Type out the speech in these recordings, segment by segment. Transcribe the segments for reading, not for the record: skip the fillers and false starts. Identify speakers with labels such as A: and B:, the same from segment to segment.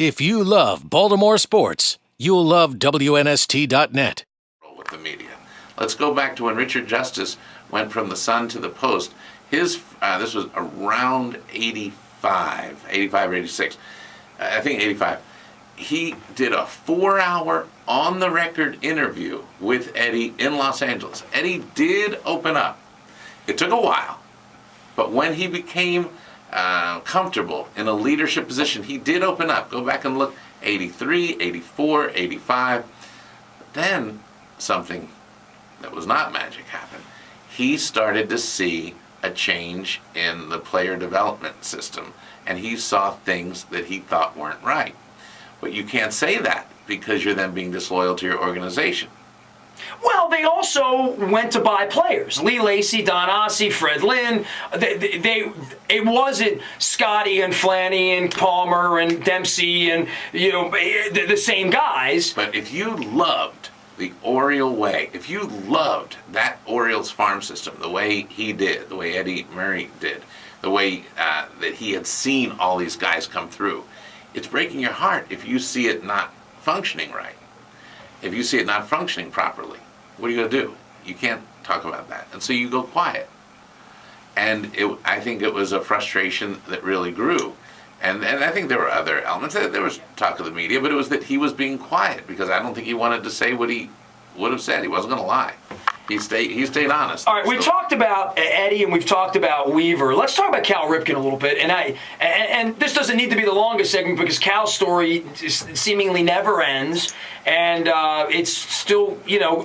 A: If you love Baltimore sports, you'll love WNST.net.
B: With the media. Let's go back to when Richard Justice went from the Sun to the Post. This was around 85 or 86. I think 85. He did a 4-hour on-the-record interview with Eddie in Los Angeles. Eddie did open up. It took a while, but when he became comfortable in a leadership position, he did open up. Go back and look, 83, 84, 85. But then something that was not magic happened. He started to see a change in the player development system, and he saw things that he thought weren't right. But you can't say that because you're then being disloyal to your organization.
C: Well, they also went to buy players. Lee Lacy, Don Ossie, Fred Lynn. It wasn't Scotty and Flanny and Palmer and Dempsey and, the same guys.
B: But if you loved the Oriole way, if you loved that Orioles farm system the way he did, the way Eddie Murray did, the way that he had seen all these guys come through, it's breaking your heart if you see it not functioning right. If you see it not functioning properly, what are you going to do? You can't talk about that. And so you go quiet. And I think it was a frustration that really grew. And I think there were other elements. There was talk of the media, but it was that he was being quiet because I don't think he wanted to say what he would have said. He wasn't going to lie. He stayed honest.
C: All right, we talked about Eddie and we've talked about Weaver. Let's talk about Cal Ripken a little bit. And this doesn't need to be the longest segment because Cal's story seemingly never ends, and it's still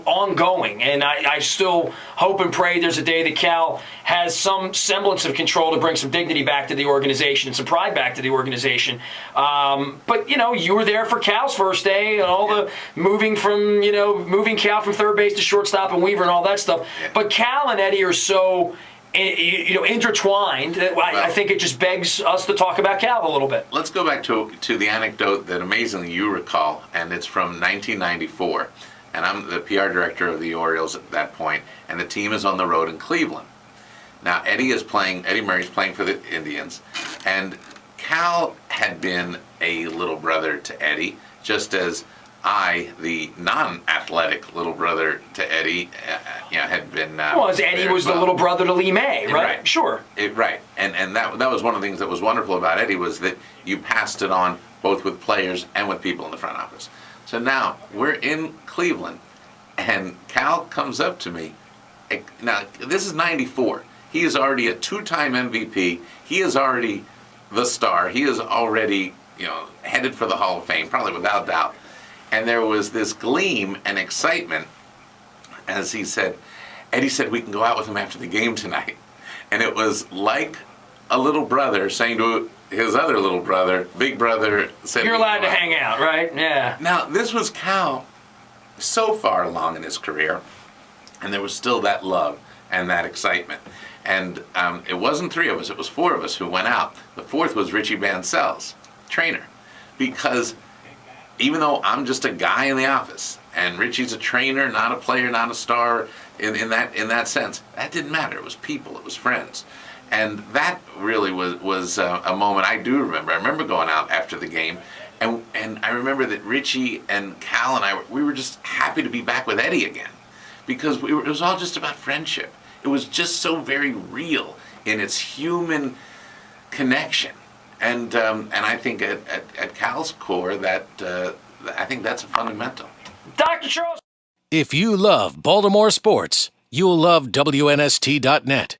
C: ongoing. And I still hope and pray there's a day that Cal has some semblance of control to bring some dignity back to the organization and some pride back to the organization. But you were there for Cal's first day and all the moving Cal from third base to shortstop and Weaver and all that stuff. Yeah. But Cal and Eddie are so intertwined. I think it just begs us to talk about Cal a little bit.
B: Let's go back to the anecdote that amazingly you recall, and it's from 1994. And I'm the PR director of the Orioles at that point, and the team is on the road in Cleveland. Now Eddie Murray's playing for the Indians, and Cal had been a little brother to Eddie, just as I, the non-athletic little brother to Eddie, had been.
C: As Eddie was the little brother to Lee May, right?
B: Right.
C: Sure.
B: Right, and that was one of the things that was wonderful about Eddie was that you passed it on both with players and with people in the front office. So now we're in Cleveland, and Cal comes up to me. Now this is '94. He is already a 2-time MVP. He is already the star. He is already headed for the Hall of Fame, probably without doubt. And there was this gleam and excitement as Eddie said, we can go out with him after the game tonight. And it was like a little brother saying to his other little brother, big brother, said,
C: you're allowed to hang out, right? Yeah.
B: Now, this was Cal so far along in his career, and there was still that love and that excitement. And it wasn't 3 of us, it was 4 of us who went out. The 4th was Richie Bancels, trainer, because even though I'm just a guy in the office, and Richie's a trainer, not a player, not a star in that sense, that didn't matter. It was people, it was friends. And that really was a moment I do remember. I remember going out after the game, and I remember that Richie and Cal and I, we were just happy to be back with Eddie again, because it was all just about friendship. It was just so very real in its human connection. And I think at Cal's core, that I think that's a fundamental.
C: Dr. Charles.
A: If you love Baltimore sports, you'll love WNST.net.